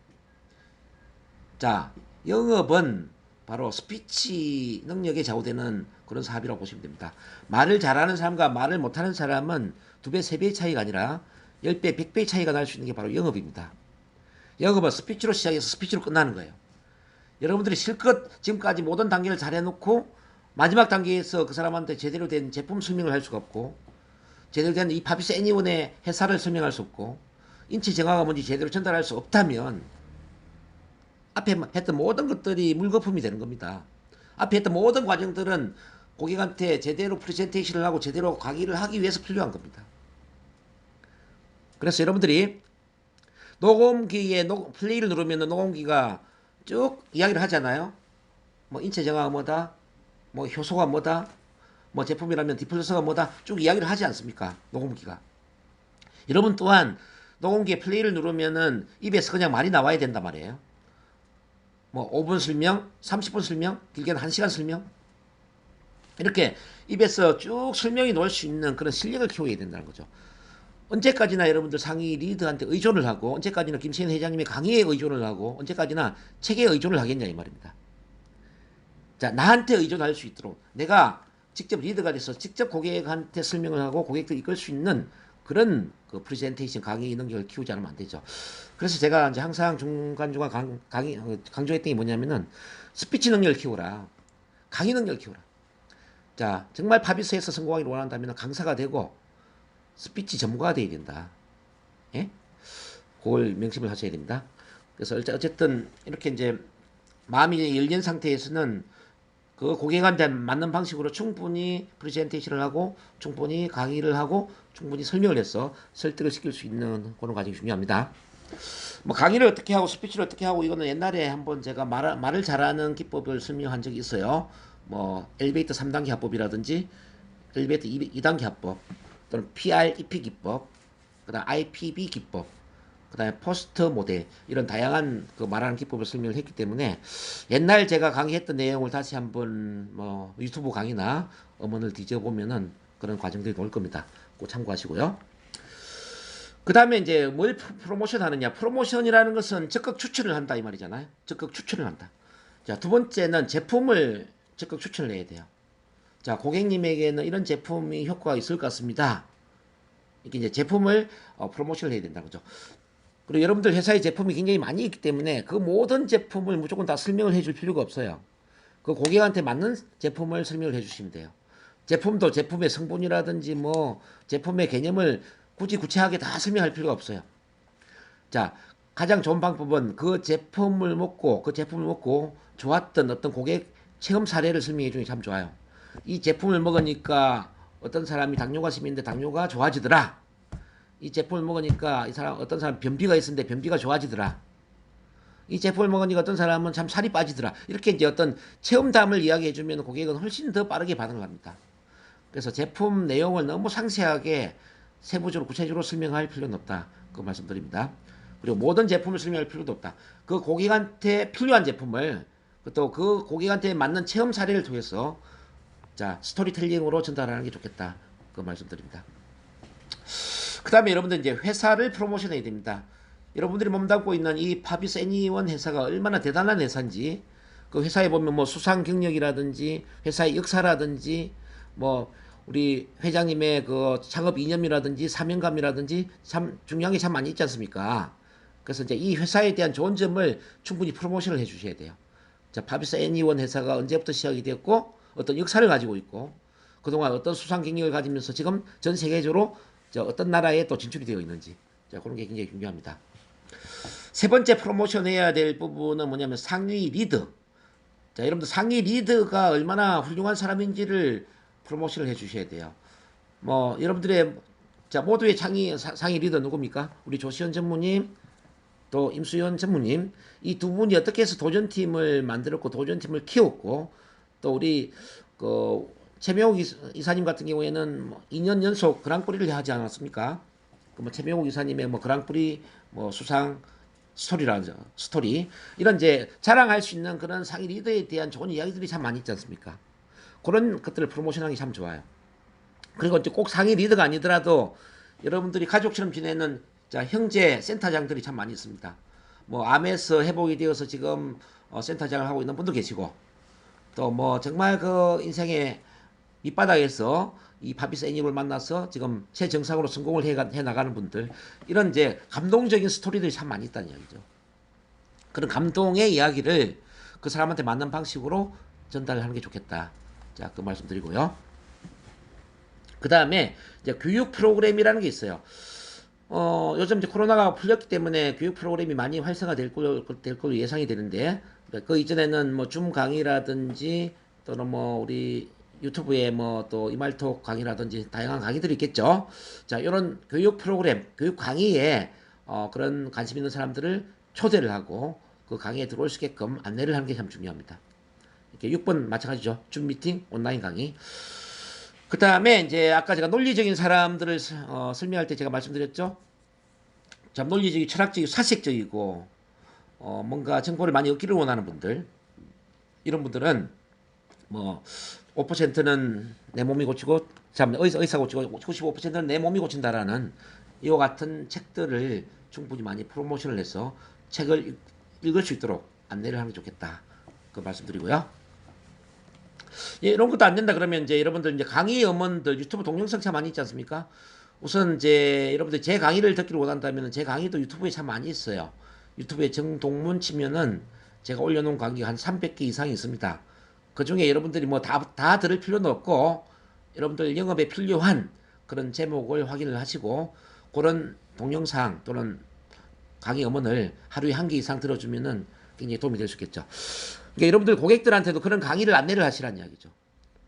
자, 영업은 바로 스피치 능력에 좌우되는 그런 사업이라고 보시면 됩니다. 말을 잘하는 사람과 말을 못하는 사람은 2배, 3배의 차이가 아니라 10배, 100배의 차이가 날 수 있는 게 바로 영업입니다. 영업은 스피치로 시작해서 스피치로 끝나는 거예요. 여러분들이 실컷 지금까지 모든 단계를 잘 해놓고 마지막 단계에서 그 사람한테 제대로 된 제품 설명을 할 수가 없고 제대로 된 이 파비스 애니원의 회사를 설명할 수 없고 인체 정화가 뭔지 제대로 전달할 수 없다면 앞에 했던 모든 것들이 물거품이 되는 겁니다. 앞에 했던 모든 과정들은 고객한테 제대로 프레젠테이션을 하고 제대로 강의를 하기 위해서 필요한 겁니다. 그래서 여러분들이 녹음기에 플레이를 누르면 녹음기가 쭉 이야기를 하잖아요. 뭐 인체 정화가 뭐다, 뭐 효소가 뭐다, 뭐 제품이라면 디플러서가 뭐다 쭉 이야기를 하지 않습니까? 녹음기가. 여러분 또한 녹음기에 플레이를 누르면은 입에서 그냥 말이 나와야 된단 말이에요. 뭐 5분 설명, 30분 설명, 길게는 1시간 설명. 이렇게 입에서 쭉 설명이 나올 수 있는 그런 실력을 키워야 된다는 거죠. 언제까지나 여러분들 상위 리더한테 의존을 하고 언제까지나 김세현 회장님의 강의에 의존을 하고 언제까지나 책에 의존을 하겠냐 이 말입니다. 자, 나한테 의존할 수 있도록 내가 직접 리더가 돼서 직접 고객한테 설명을 하고 고객들 이끌 수 있는 그런 그 프레젠테이션 강의 능력을 키우지 않으면 안 되죠. 그래서 제가 이제 항상 중간중간 강조했던 게 뭐냐면은 스피치 능력을 키워라. 강의 능력을 키워라. 자, 정말 파비스에서 성공하기를 원한다면 강사가 되고 스피치 전문가가 돼야 된다. 예? 그걸 명심을 하셔야 됩니다. 그래서 어쨌든 이렇게 이제 마음이 열린 상태에서는 그 고객한테 맞는 방식으로 충분히 프레젠테이션을 하고 충분히 강의를 하고 충분히 설명을 해서 설득을 시킬 수 있는 그런 과정이 중요합니다. 뭐 강의를 어떻게 하고 스피치를 어떻게 하고 이거는 옛날에 한번 제가 말을 잘하는 기법을 설명한 적이 있어요. 뭐 엘리베이터 3단계 합법이라든지 엘리베이터 2단계 합법 또는 PREP 기법, 그다음 IPB 기법, 그다음에 포스트 모델 이런 다양한 그 말하는 기법을 설명을 했기 때문에 옛날 제가 강의했던 내용을 다시 한번 뭐 유튜브 강의나 음원을 뒤져보면은 그런 과정들이 나올 겁니다. 꼭 참고하시고요. 그 다음에 이제 뭘 프로모션 하느냐. 프로모션이라는 것은 적극 추천을 한다 이 말이잖아요. 적극 추천을 한다. 자, 두 번째는 제품을 적극 추천을 해야 돼요. 자, 고객님에게는 이런 제품이 효과가 있을 것 같습니다. 이렇게 이제 제품을 프로모션을 해야 된다는 거죠. 그리고 여러분들 회사의 제품이 굉장히 많이 있기 때문에 그 모든 제품을 무조건 다 설명을 해줄 필요가 없어요. 그 고객한테 맞는 제품을 설명을 해주시면 돼요. 제품도 제품의 성분이라든지 뭐 제품의 개념을 굳이 구체하게 다 설명할 필요가 없어요. 자, 가장 좋은 방법은 그 제품을 먹고 좋았던 어떤 고객 체험 사례를 설명해 주는 게 참 좋아요. 이 제품을 먹으니까 어떤 사람이 당뇨가 심했는데 당뇨가 좋아지더라. 이 제품을 먹으니까 어떤 사람 변비가 있었는데 변비가 좋아지더라. 이 제품을 먹으니까 어떤 사람은 참 살이 빠지더라. 이렇게 이제 어떤 체험담을 이야기해주면 고객은 훨씬 더 빠르게 반응을 합니다. 그래서 제품 내용을 너무 상세하게 세부적으로 구체적으로 설명할 필요는 없다. 그 말씀드립니다. 그리고 모든 제품을 설명할 필요도 없다. 그 고객한테 필요한 제품을 또 그 고객한테 맞는 체험 사례를 통해서 자 스토리텔링으로 전달하는 게 좋겠다. 그 말씀드립니다. 그 다음에 여러분들 이제 회사를 프로모션 해야 됩니다. 여러분들이 몸담고 있는 이 파비스 애니원 회사가 얼마나 대단한 회사인지 그 회사에 보면 뭐 수상 경력이라든지 회사의 역사라든지 뭐 우리 회장님의 그 창업 이념이라든지 사명감이라든지 참 중요한 게 참 많이 있지 않습니까? 그래서 이제 이 회사에 대한 좋은 점을 충분히 프로모션을 해 주셔야 돼요. 자, 파비스 애니원 회사가 언제부터 시작이 되었고 어떤 역사를 가지고 있고 그동안 어떤 수상 경력을 가지면서 지금 전 세계적으로 어떤 나라에 또 진출이 되어 있는지 자, 그런 게 굉장히 중요합니다. 세 번째 프로모션 해야 될 부분은 뭐냐면 상위 리더. 자, 여러분들 상위 리더가 얼마나 훌륭한 사람인지를 프로모션을 해 주셔야 돼요. 뭐 여러분들의 자 모두의 상위 리더 누굽니까? 우리 조시현 전무님 또 임수연 전무님 이 두 분이 어떻게 해서 도전팀을 만들었고 도전팀을 키웠고 또 우리 그 최명욱 이사님 같은 경우에는 뭐 2년 연속 그랑프리를 하지 않았습니까? 그 뭐 최명욱 이사님의 뭐 그랑프리 뭐 수상 스토리 이런 이제 자랑할 수 있는 그런 상위 리더에 대한 좋은 이야기들이 참 많이 있지 않습니까? 그런 것들을 프로모션하기 참 좋아요. 그리고 이제 꼭 상위 리더가 아니더라도 여러분들이 가족처럼 지내는 자, 형제 센터장들이 참 많이 있습니다. 뭐 암에서 회복이 되어서 지금 센터장을 하고 있는 분도 계시고 또 뭐 정말 그 인생의 밑바닥에서 이 파비스 애니를 만나서 지금 최정상으로 성공을 해 나가는 분들 이런 이제 감동적인 스토리들이 참 많이 있다는 이야기죠. 그런 감동의 이야기를 그 사람한테 맞는 방식으로 전달하는 게 좋겠다. 자, 그 말씀드리고요. 그 다음에 이제 교육 프로그램이라는 게 있어요. 요즘 이제 코로나가 풀렸기 때문에 교육 프로그램이 많이 활성화될 걸로 예상이 되는데, 그 이전에는 뭐 줌 강의라든지 또는 뭐 우리 유튜브에 뭐 또 이말톡 강의라든지 다양한 강의들이 있겠죠. 자, 이런 교육 프로그램, 교육 강의에 그런 관심 있는 사람들을 초대를 하고 그 강의에 들어올 수 있게끔 안내를 하는 게 참 중요합니다. 이렇게 6번 마찬가지죠. 줌 미팅, 온라인 강의. 그 다음에 이제 아까 제가 논리적인 사람들을 설명할 때 제가 말씀드렸죠. 참 논리적이고 철학적이고 사색적이고 뭔가 정보를 많이 얻기를 원하는 분들 이런 분들은 뭐 5%는 내 몸이 고치고 참 의사 고치고 95%는 내 몸이 고친다라는 이와 같은 책들을 충분히 많이 프로모션을 해서 책을 읽을 수 있도록 안내를 하는 게 좋겠다. 그 말씀드리고요. 예, 이런 것도 안 된다 그러면 이제 여러분들 이제 강의 음원들 유튜브 동영상 참 많이 있지 않습니까? 우선 이제 여러분들 제 강의를 듣기를 원한다면 제 강의도 유튜브에 참 많이 있어요. 유튜브에 정동문 치면은 제가 올려놓은 강의가 한 300개 이상이 있습니다. 그 중에 여러분들이 뭐 다 들을 필요는 없고 여러분들 영업에 필요한 그런 제목을 확인을 하시고 그런 동영상 또는 강의 음원을 하루에 한 개 이상 들어주면은 굉장히 도움이 될 수 있겠죠. 그러니까 여러분들 고객들한테도 그런 강의를 안내를 하시라는 이야기죠.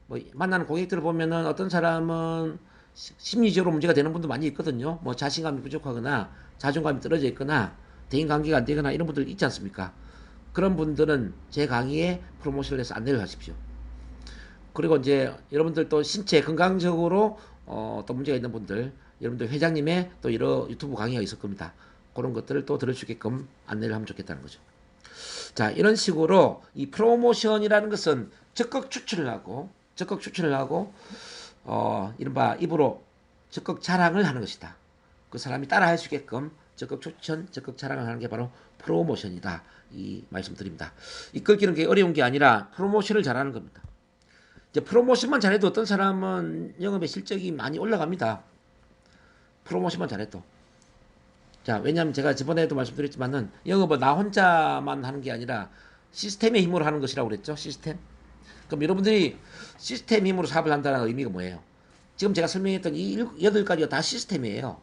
뭐 만나는 고객들을 보면은 어떤 사람은 심리적으로 문제가 되는 분도 많이 있거든요. 뭐 자신감이 부족하거나 자존감이 떨어져 있거나 대인관계가 안 되거나 이런 분들 있지 않습니까? 그런 분들은 제 강의에 프로모션을 해서 안내를 하십시오. 그리고 이제 여러분들 또 신체 건강적으로 또 문제가 있는 분들 여러분들 회장님의 또 여러 유튜브 강의가 있을 겁니다. 그런 것들을 또 들을 수 있게끔 안내를 하면 좋겠다는 거죠. 자, 이런 식으로 이 프로모션이라는 것은 적극 추천을 하고 이른바 입으로 적극 자랑을 하는 것이다. 그 사람이 따라 할 수 있게끔 적극 추천, 적극 자랑을 하는 게 바로 프로모션이다. 이 말씀드립니다. 이끌기는 게 어려운 게 아니라 프로모션을 잘하는 겁니다. 이제 프로모션만 잘해도 어떤 사람은 영업의 실적이 많이 올라갑니다. 프로모션만 잘해도. 자, 왜냐하면 제가 저번에도 말씀드렸지만은 영업은 나 혼자만 하는 게 아니라 시스템의 힘으로 하는 것이라고 그랬죠. 시스템. 그럼 여러분들이 시스템 힘으로 사업을 한다는 의미가 뭐예요? 지금 제가 설명했던 이 8가지가 다 시스템이에요.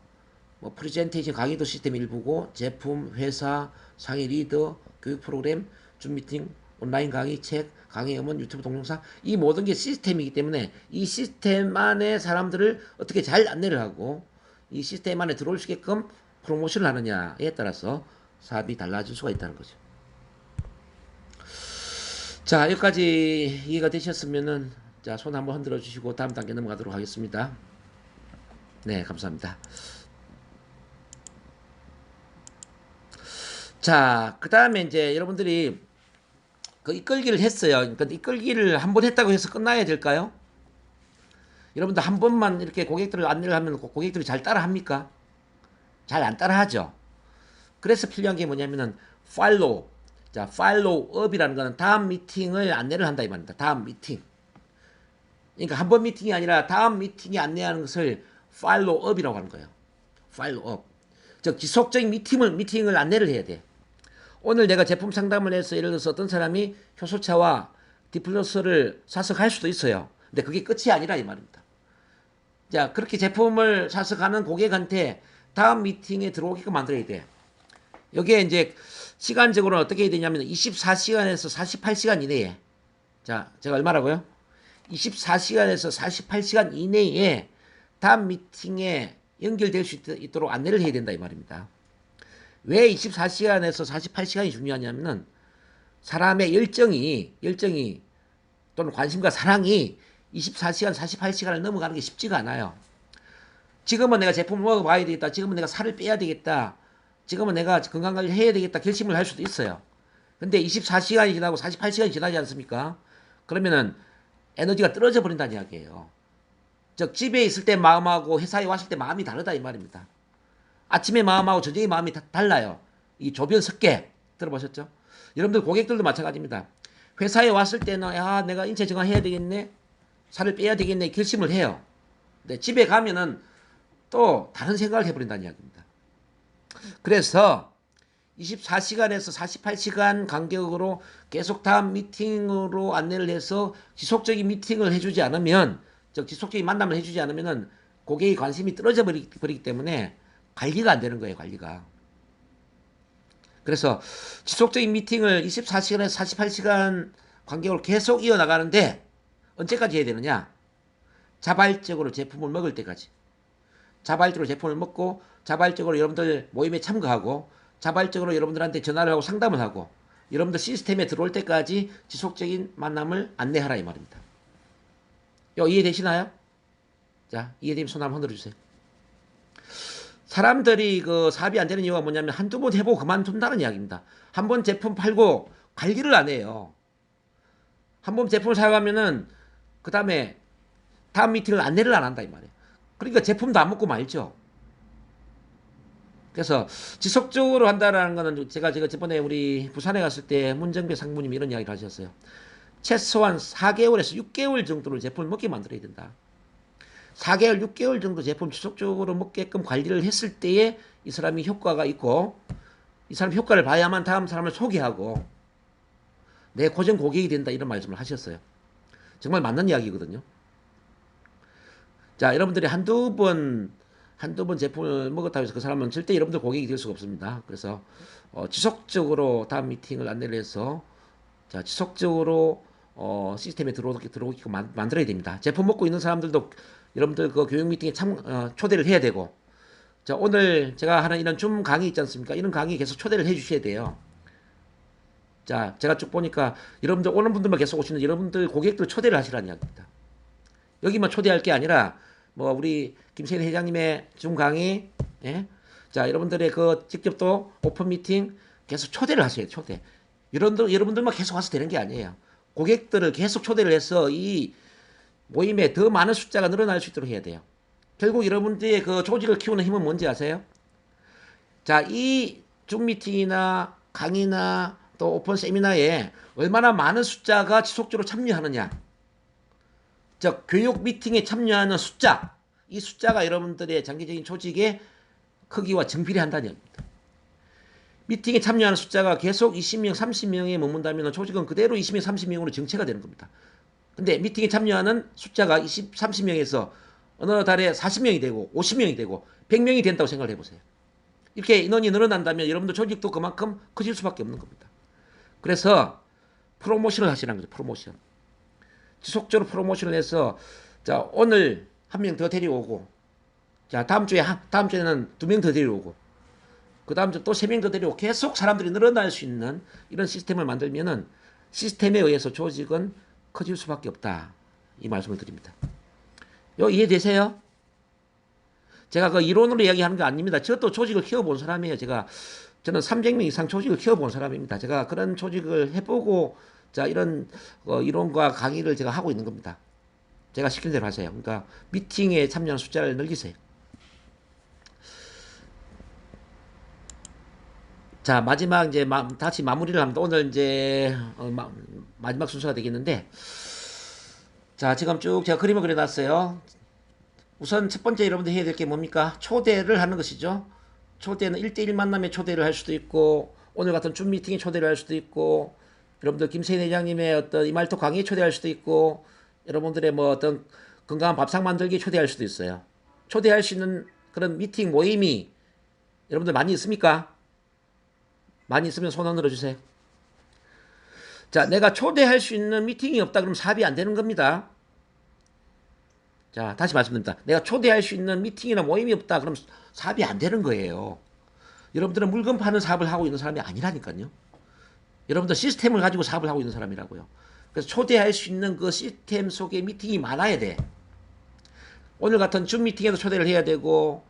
뭐 프레젠테이션 강의도 시스템 일부고 제품, 회사, 상위 리더, 교육 프로그램, 줌 미팅, 온라인 강의, 책, 강의 음원, 유튜브 동영상 이 모든 게 시스템이기 때문에 이 시스템 안에 사람들을 어떻게 잘 안내를 하고 이 시스템 안에 들어올 수 있게끔 프로모션을 하느냐에 따라서 사업이 달라질 수가 있다는 거죠. 자, 여기까지 이해가 되셨으면은 자, 손 한번 흔들어 주시고 다음 단계 넘어가도록 하겠습니다. 네, 감사합니다. 자, 그 다음에 이제 여러분들이 그 이끌기를 했어요. 근데 이끌기를 한 번 했다고 해서 끝나야 될까요? 여러분들 한 번만 이렇게 고객들을 안내를 하면 고객들이 잘 따라 합니까? 잘 안 따라 하죠. 그래서 필요한 게 뭐냐면은 팔로우. 자, 팔로우업이라는 거는 다음 미팅을 안내를 한다 이 말입니다. 다음 미팅. 그러니까 한 번 미팅이 아니라 다음 미팅에 안내하는 것을 팔로우업이라고 하는 거예요. 팔로우업. 즉 지속적인 미팅을 안내를 해야 돼. 오늘 내가 제품 상담을 해서 예를 들어서 어떤 사람이 효소차와 디플러스를 사서 갈 수도 있어요. 근데 그게 끝이 아니라 이 말입니다. 자, 그렇게 제품을 사서 가는 고객한테 다음 미팅에 들어오게끔 만들어야 돼. 여기에 이제 시간적으로는 어떻게 해야 되냐면 24시간에서 48시간 이내에, 자, 제가 얼마라고요? 24시간에서 48시간 이내에 다음 미팅에 연결될 수 있도록 안내를 해야 된다 이 말입니다. 왜 24시간에서 48시간이 중요하냐면은 사람의 열정이 또는 관심과 사랑이 24시간, 48시간을 넘어가는 게 쉽지가 않아요. 지금은 내가 제품을 먹어봐야 되겠다. 지금은 내가 살을 빼야 되겠다. 지금은 내가 건강관리를 해야 되겠다. 결심을 할 수도 있어요. 근데 24시간이 지나고 48시간이 지나지 않습니까? 그러면은 에너지가 떨어져 버린다는 이야기예요. 즉 집에 있을 때 마음하고 회사에 왔을 때 마음이 다르다 이 말입니다. 아침에 마음하고 저녁에 마음이 달라요. 이 조변 습계 들어보셨죠? 여러분들 고객들도 마찬가지입니다. 회사에 왔을 때는 야 내가 인체 정화해야 되겠네. 살을 빼야 되겠네. 결심을 해요. 근데 집에 가면은 또 다른 생각을 해버린다는 이야기입니다. 그래서 24시간에서 48시간 간격으로 계속 다음 미팅으로 안내를 해서 지속적인 미팅을 해주지 않으면, 즉 지속적인 만남을 해주지 않으면은 고객의 관심이 떨어져 버리기 때문에 관리가 안 되는 거예요, 관리가. 그래서 지속적인 미팅을 24시간에서 48시간 간격으로 계속 이어나가는데 언제까지 해야 되느냐? 자발적으로 제품을 먹을 때까지. 자발적으로 제품을 먹고 자발적으로 여러분들 모임에 참가하고 자발적으로 여러분들한테 전화를 하고 상담을 하고 여러분들 시스템에 들어올 때까지 지속적인 만남을 안내하라 이 말입니다. 이해되시나요? 자, 이해되면 손 한번 흔들어 주세요. 사람들이 그 사업이 안 되는 이유가 뭐냐면 한두 번 해보고 그만둔다는 이야기입니다. 한 번 제품 팔고 관리를 안 해요. 한 번 제품을 사용하면은 그 다음에 다음 미팅을 안내를 안 한다 이 말이에요. 그러니까 제품도 안 먹고 말죠. 그래서 지속적으로 한다라는 거는 제가 저번에 우리 부산에 갔을 때 문정배 상무님이 이런 이야기를 하셨어요. 최소한 4개월에서 6개월 정도를 제품을 먹게 만들어야 된다. 4개월, 6개월 정도 제품 지속적으로 먹게끔 관리를 했을 때에 이 사람이 효과가 있고 이 사람 효과를 봐야만 다음 사람을 소개하고 내 고정 고객이 된다 이런 말씀을 하셨어요. 정말 맞는 이야기거든요. 자, 여러분들이 한두 번 제품을 먹었다고 해서 그 사람은 절대 여러분들 고객이 될 수가 없습니다. 그래서 지속적으로 다음 미팅을 안내를 해서 자, 지속적으로 시스템에 들어오게끔 만들어야 됩니다. 제품 먹고 있는 사람들도 여러분들 그 교육 미팅에 초대를 해야 되고 자, 오늘 제가 하는 이런 줌 강의 있지 않습니까? 이런 강의 계속 초대를 해 주셔야 돼요. 자, 제가 쭉 보니까 여러분들 오는 분들만 계속 오시는 여러분들 고객들 초대를 하시라는 이야기입니다. 여기만 초대할 게 아니라 뭐 우리 김세일 회장님의 줌 강의, 예? 자, 여러분들의 그 직접 또 오픈 미팅 계속 초대를 하셔야 돼요. 초대. 여러분들만 계속 와서 되는 게 아니에요. 고객들을 계속 초대를 해서 이 모임에 더 많은 숫자가 늘어날 수 있도록 해야 돼요. 결국 여러분들의 그 조직을 키우는 힘은 뭔지 아세요? 자, 이 줌 미팅이나 강의나 또 오픈 세미나에 얼마나 많은 숫자가 지속적으로 참여하느냐. 즉 교육 미팅에 참여하는 숫자, 이 숫자가 여러분들의 장기적인 조직의 크기와 정비례한다는 얘기입니다. 미팅에 참여하는 숫자가 계속 20명, 30명에 머문다면 조직은 그대로 20명, 30명으로 정체가 되는 겁니다. 근데 미팅에 참여하는 숫자가 20, 30명에서 어느 달에 40명이 되고 50명이 되고 100명이 된다고 생각을 해보세요. 이렇게 인원이 늘어난다면 여러분들 조직도 그만큼 커질 수밖에 없는 겁니다. 그래서 프로모션을 하시라는 거죠. 프로모션. 지속적으로 프로모션을 해서 자, 오늘 한 명 더 데려오고 자, 다음 주에는 2명 더 데려오고 그 다음 주 또 3명 더 데려오고 계속 사람들이 늘어날 수 있는 이런 시스템을 만들면은 시스템에 의해서 조직은 커질 수밖에 없다. 이 말씀을 드립니다. 이해되세요? 제가 그 이론으로 이야기하는 게 아닙니다. 저도 조직을 키워본 사람이에요. 저는 300명 이상 조직을 키워본 사람입니다. 제가 그런 조직을 해보고 자 이런 이론과 강의를 제가 하고 있는 겁니다. 제가 시킨 대로 하세요. 그러니까 미팅에 참여하는 숫자를 늘리세요. 자, 마지막 이제 다시 마무리를 합니다. 오늘 이제 마지막 순서가 되겠는데, 자, 지금 쭉 제가 그림을 그려놨어요. 우선 첫 번째 여러분들 해야 될 게 뭡니까? 초대를 하는 것이죠. 초대는 1대1 만남에 초대를 할 수도 있고, 오늘 같은 줌 미팅에 초대를 할 수도 있고, 여러분들 김세인 회장님의 어떤 이말토 강의에 초대할 수도 있고, 여러분들의 뭐 어떤 건강한 밥상 만들기에 초대할 수도 있어요. 초대할 수 있는 그런 미팅 모임이 여러분들 많이 있습니까? 많이 있으면 손 흔들어 주세요. 자, 내가 초대할 수 있는 미팅이 없다 그러면 사업이 안 되는 겁니다. 자, 다시 말씀드립니다. 내가 초대할 수 있는 미팅이나 모임이 없다 그러면 사업이 안 되는 거예요. 여러분들은 물건 파는 사업을 하고 있는 사람이 아니라니까요. 여러분들 시스템을 가지고 사업을 하고 있는 사람이라고요. 그래서 초대할 수 있는 그 시스템 속에 미팅이 많아야 돼. 오늘 같은 줌 미팅에도 초대를 해야 되고,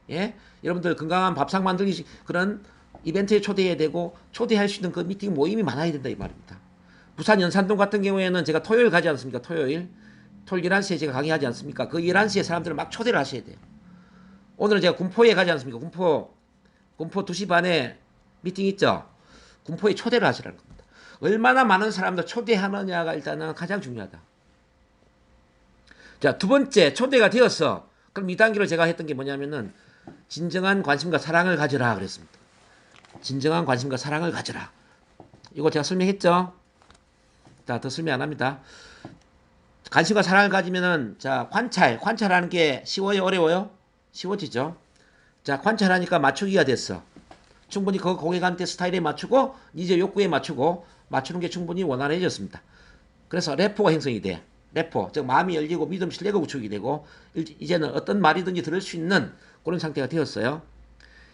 예? 여러분들 건강한 밥상 만들기 그런 이벤트에 초대해야 되고 초대할 수 있는 그 미팅 모임이 많아야 된다 이 말입니다. 부산 연산동 같은 경우에는 제가 토요일 가지 않습니까? 토요일 11시에 제가 강의하지 않습니까? 그 11시에 사람들을 막 초대를 하셔야 돼요. 오늘은 제가 군포에 가지 않습니까? 군포 2시 반에 미팅 있죠? 군포에 초대를 하시라는 겁니다. 얼마나 많은 사람들 초대하느냐가 일단은 가장 중요하다. 자, 두 번째 초대가 되었어. 그럼 2단계로 제가 했던 게 뭐냐면은 진정한 관심과 사랑을 가져라 그랬습니다. 진정한 관심과 사랑을 가져라. 이거 제가 설명했죠? 자, 더 설명 안 합니다. 관심과 사랑을 가지면은, 자, 관찰하는 게 쉬워요? 어려워요? 쉬워지죠? 자, 관찰하니까 맞추기가 됐어. 충분히 그 고객한테 스타일에 맞추고, 이제 욕구에 맞추는 게 충분히 원활해졌습니다. 그래서 레포가 형성이 돼. 레포. 즉, 마음이 열리고 믿음, 신뢰가 구축이 되고, 이제는 어떤 말이든지 들을 수 있는 그런 상태가 되었어요.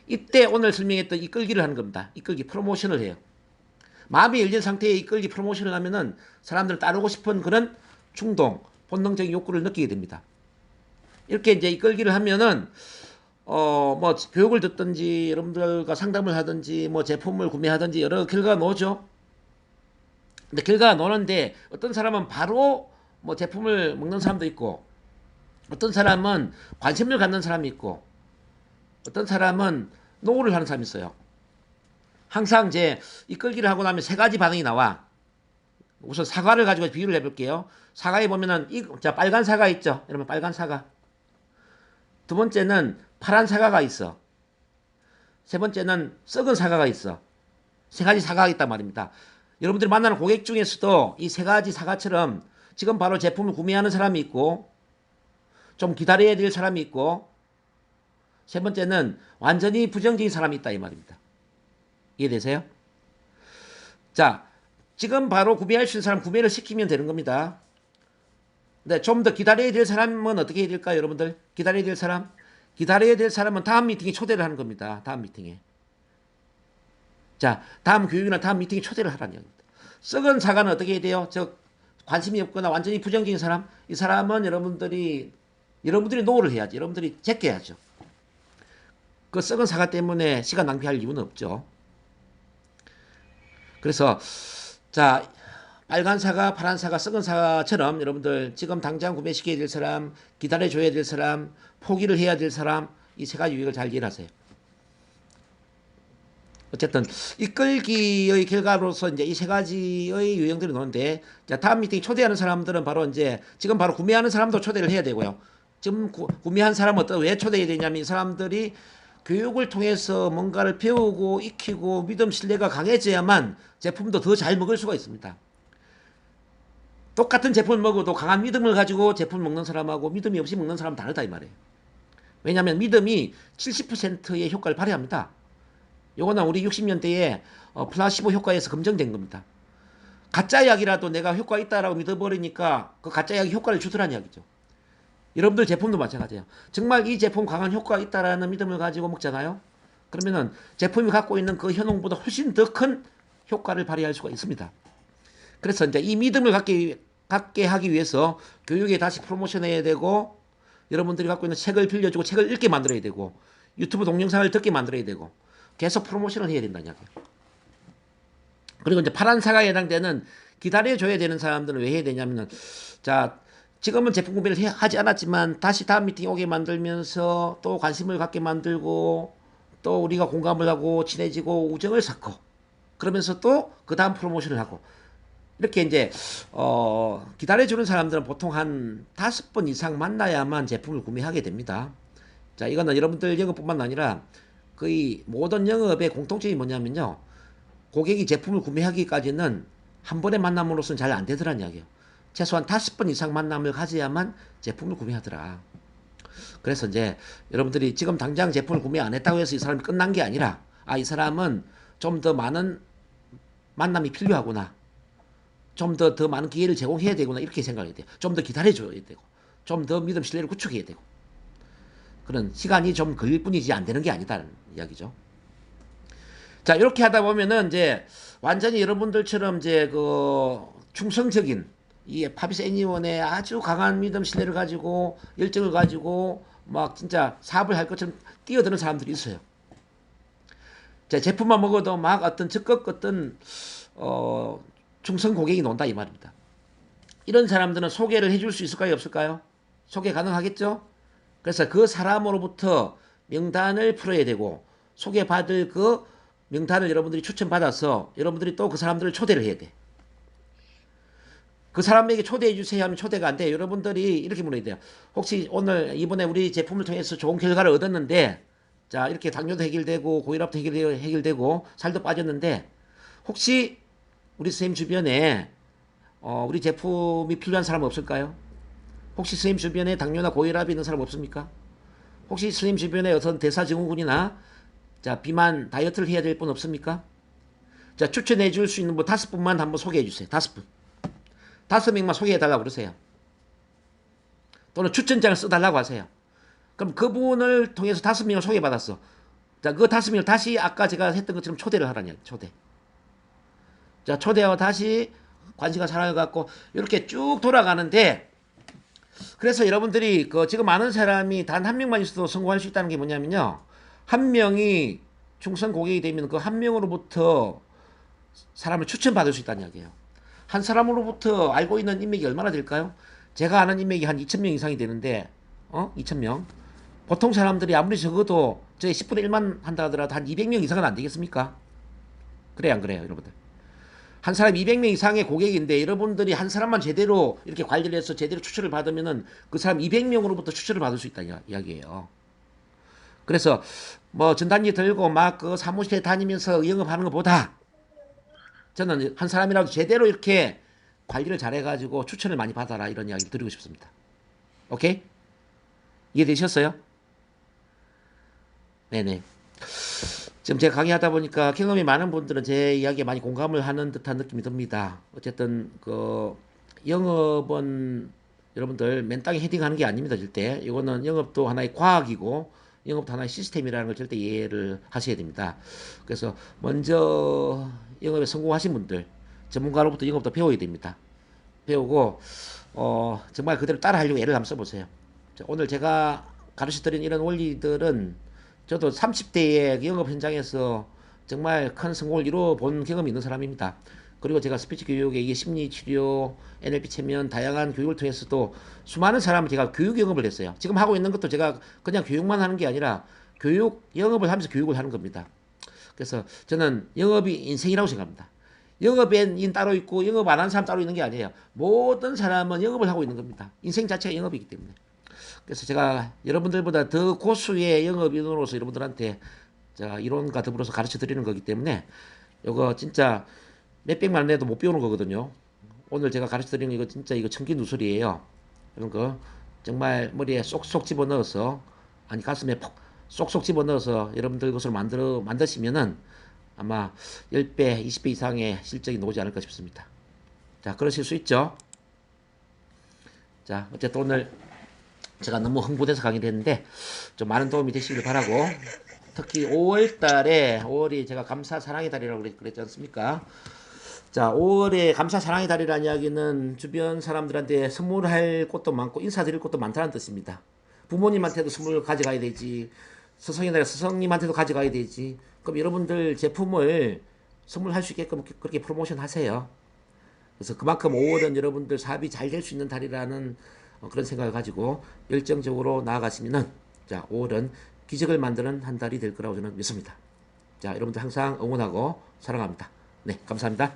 이때 오늘 설명했던 이끌기를 하는 겁니다. 이끌기, 프로모션을 해요. 마음이 열린 상태에 이끌기, 프로모션을 하면은 사람들을 따르고 싶은 그런 충동, 본능적인 욕구를 느끼게 됩니다. 이렇게 이제 이끌기를 하면은, 뭐, 교육을 듣든지, 여러분들과 상담을 하든지, 뭐, 제품을 구매하든지, 여러 결과가 나오죠. 근데 결과가 나오는데, 어떤 사람은 바로 뭐, 제품을 먹는 사람도 있고, 어떤 사람은 관심을 갖는 사람이 있고, 어떤 사람은 노후를 하는 사람이 있어요. 항상 이제 이끌기를 하고 나면 세 가지 반응이 나와. 우선 사과를 가지고 비유를 해볼게요. 사과에 보면은 자, 빨간 사과 있죠. 여러분 빨간 사과. 두 번째는 파란 사과가 있어. 세 번째는 썩은 사과가 있어. 세 가지 사과가 있단 말입니다. 여러분들이 만나는 고객 중에서도 이 세 가지 사과처럼 지금 바로 제품을 구매하는 사람이 있고 좀 기다려야 될 사람이 있고 세 번째는 완전히 부정적인 사람이 있다 이 말입니다. 이해되세요? 자, 지금 바로 구매할 수 있는 사람 구매를 시키면 되는 겁니다. 근데 좀 더 기다려야 될 사람은 어떻게 해야 될까요, 여러분들? 기다려야 될 사람? 기다려야 될 사람은 다음 미팅에 초대를 하는 겁니다. 다음 미팅에. 자, 다음 교육이나 다음 미팅에 초대를 하라는 얘기입니다. 썩은 사과는 어떻게 해야 돼요? 관심이 없거나 완전히 부정적인 사람? 이 사람은 여러분들이 노를 해야지. 여러분들이 제껴야죠. 그 썩은 사과 때문에 시간 낭비할 이유는 없죠. 그래서 자, 빨간 사과, 파란 사과, 썩은 사과처럼 여러분들 지금 당장 구매시켜야 될 사람, 기다려줘야 될 사람, 포기를 해야 될 사람, 이 세 가지 유익을 잘 이해하세요. 어쨌든 이끌기의 결과로서 이제 이 세 가지의 유형들이 나오는데, 자, 다음 미팅 초대하는 사람들은 바로 이제 지금 바로 구매하는 사람도 초대를 해야 되고요. 지금 구매한 사람은 왜 초대해야 되냐면 이 사람들이 교육을 통해서 뭔가를 배우고 익히고 믿음 신뢰가 강해져야만 제품도 더 잘 먹을 수가 있습니다. 똑같은 제품을 먹어도 강한 믿음을 가지고 제품을 먹는 사람하고 믿음이 없이 먹는 사람은 다르다 이 말이에요. 왜냐하면 믿음이 70%의 효과를 발휘합니다. 요거는 우리 60년대에 플라시보 효과에서 검증된 겁니다. 가짜 약이라도 내가 효과 있다라고 믿어버리니까 그 가짜 약이 효과를 주더라는 이야기죠. 여러분들 제품도 마찬가지예요. 정말 이 제품 강한 효과가 있다라는 믿음을 가지고 먹잖아요. 그러면은 제품이 갖고 있는 그 효능보다 훨씬 더 큰 효과를 발휘할 수가 있습니다. 그래서 이제 이 믿음을 갖게 하기 위해서 교육에 다시 프로모션 해야 되고, 여러분들이 갖고 있는 책을 빌려주고 책을 읽게 만들어야 되고, 유튜브 동영상을 듣게 만들어야 되고, 계속 프로모션을 해야 된다는 이야기예요. 그리고 이제 파란 사과에 해당되는 기다려줘야 되는 사람들은 왜 해야 되냐면은, 자, 지금은 제품 구매를 하지 않았지만 다시 다음 미팅 오게 만들면서 또 관심을 갖게 만들고 또 우리가 공감을 하고 친해지고 우정을 쌓고 그러면서 또 그 다음 프로모션을 하고 이렇게 이제 기다려주는 사람들은 보통 한 5번 이상 만나야만 제품을 구매하게 됩니다. 자, 이거는 여러분들 영업뿐만 아니라 거의 모든 영업의 공통점이 뭐냐면요, 고객이 제품을 구매하기까지는 한 번의 만남으로서는 잘 안 되더란 이야기예요. 최소한 5번 이상 만남을 가져야만 제품을 구매하더라. 그래서 이제 여러분들이 지금 당장 제품을 구매 안 했다고 해서 이 사람이 끝난 게 아니라, 아, 이 사람은 좀 더 많은 만남이 필요하구나, 좀 더 많은 기회를 제공해야 되구나, 이렇게 생각해야 돼요. 좀 더 기다려줘야 되고, 좀 더 믿음 신뢰를 구축해야 되고, 그런 시간이 좀 걸릴 뿐이지 안 되는 게 아니다는 이야기죠. 자, 이렇게 하다 보면은 이제 완전히 여러분들처럼 이제 그 충성적인 이 파비스 애니원의 아주 강한 믿음 신뢰를 가지고 열정을 가지고 막 진짜 사업을 할 것처럼 뛰어드는 사람들이 있어요. 자, 제품만 먹어도 막 어떤 적극 어떤 충성 고객이 논다 이 말입니다. 이런 사람들은 소개를 해줄 수 있을까요, 없을까요? 소개 가능하겠죠? 그래서 그 사람으로부터 명단을 풀어야 되고, 소개받을 그 명단을 여러분들이 추천받아서 여러분들이 또 그 사람들을 초대를 해야 돼. 그 사람에게 초대해 주세요 하면 초대가 안 돼. 여러분들이 이렇게 물어야 돼요. 혹시 오늘 이번에 우리 제품을 통해서 좋은 결과를 얻었는데, 자, 이렇게 당뇨도 해결되고 고혈압도 해결되고 살도 빠졌는데, 혹시 우리 선생님 주변에 우리 제품이 필요한 사람 없을까요? 혹시 선생님 주변에 당뇨나 고혈압이 있는 사람 없습니까? 혹시 선생님 주변에 어떤 대사증후군이나 자, 비만 다이어트를 해야 될 분 없습니까? 자, 추천해 줄 수 있는 뭐 5분만 한번 소개해 주세요. 5분. 5명만 소개해 달라고 그러세요. 또는 추천장을 써달라고 하세요. 그럼 그분을 통해서 5명을 소개받았어. 자, 그 5명을 다시 아까 제가 했던 것처럼 초대를 하라냐, 초대. 자, 초대하고 다시 관심과 사랑을 갖고 이렇게 쭉 돌아가는데, 그래서 여러분들이 그 지금 많은 사람이 단 한 명만 있어도 성공할 수 있다는 게 뭐냐면요, 한 명이 충성 고객이 되면 그 한 명으로부터 사람을 추천받을 수 있다는 이야기예요. 한 사람으로부터 알고 있는 인맥이 얼마나 될까요? 제가 아는 인맥이 한 2,000명 이상이 되는데, 2,000명. 보통 사람들이 아무리 적어도 저희 10분의 1만 한다 하더라도 한 200명 이상은 안 되겠습니까? 그래요, 안 그래요, 여러분들? 한 사람 200명 이상의 고객인데 여러분들이 한 사람만 제대로 이렇게 관리를 해서 제대로 추천을 받으면은 그 사람 200명으로부터 추천을 받을 수 있다 이야기예요. 그래서 뭐 전단지 들고 막 그 사무실에 다니면서 영업하는 것보다 저는 한 사람이라도 제대로 이렇게 관리를 잘해가지고 추천을 많이 받아라, 이런 이야기를 드리고 싶습니다. 오케이? 이해되셨어요? 네네. 지금 제가 강의하다 보니까 경험이 많은 분들은 제 이야기에 많이 공감을 하는 듯한 느낌이 듭니다. 어쨌든 그 영업은 여러분들 맨땅에 헤딩하는 게 아닙니다, 절대. 이거는 영업도 하나의 과학이고 영업도 하나의 시스템이라는 걸 절대 이해를 하셔야 됩니다. 그래서 먼저 영업에 성공하신 분들, 전문가로부터 영업도 배워야 됩니다. 배우고 정말 그대로 따라 하려고 애를 한번 써보세요. 자, 오늘 제가 가르쳐드린 이런 원리들은 저도 30대의 영업 현장에서 정말 큰 성공을 이루어 본 경험이 있는 사람입니다. 그리고 제가 스피치 교육에 이게 심리치료, NLP 체면, 다양한 교육을 통해서도 수많은 사람을 제가 교육 영업을 했어요. 지금 하고 있는 것도 제가 그냥 교육만 하는 게 아니라 교육 영업을 하면서 교육을 하는 겁니다. 그래서 저는 영업이 인생이라고 생각합니다. 영업엔 따로 있고 영업 안 하는 사람 따로 있는 게 아니에요. 모든 사람은 영업을 하고 있는 겁니다. 인생 자체가 영업이기 때문에. 그래서 제가 여러분들보다 더 고수의 영업인으로서 여러분들한테 제가 이론과 더불어서 가르쳐 드리는 거기 때문에 이거 진짜 몇백만 원 내도 못 배우는 거거든요. 오늘 제가 가르쳐 드리는 이거 진짜 이거 청기누설이에요. 이런 거 정말 머리에 쏙쏙 집어넣어서, 아니 가슴에 쏙쏙 집어넣어서 여러분들 것을 만드시면은 아마 10배, 20배 이상의 실적이 나오지 않을까 싶습니다. 자, 그러실 수 있죠? 자, 어쨌든 오늘 제가 너무 흥분해서 강의를 했는데 좀 많은 도움이 되시길 바라고, 특히 5월 달에, 5월이 제가 감사 사랑의 달이라고 그랬지 않습니까? 자, 5월에 감사 사랑의 달이라는 이야기는 주변 사람들한테 선물할 것도 많고 인사드릴 것도 많다는 뜻입니다. 부모님한테도 선물 가져가야 되지. 스승의 날 스승님한테도 가져가야 되지. 그럼 여러분들 제품을 선물할 수 있게끔 그렇게 프로모션 하세요. 그래서 그만큼 5월은 여러분들 사업이 잘 될 수 있는 달이라는 그런 생각을 가지고 열정적으로 나아가시면은 자, 5월은 기적을 만드는 한 달이 될 거라고 저는 믿습니다. 자, 여러분들 항상 응원하고 사랑합니다. 네, 감사합니다.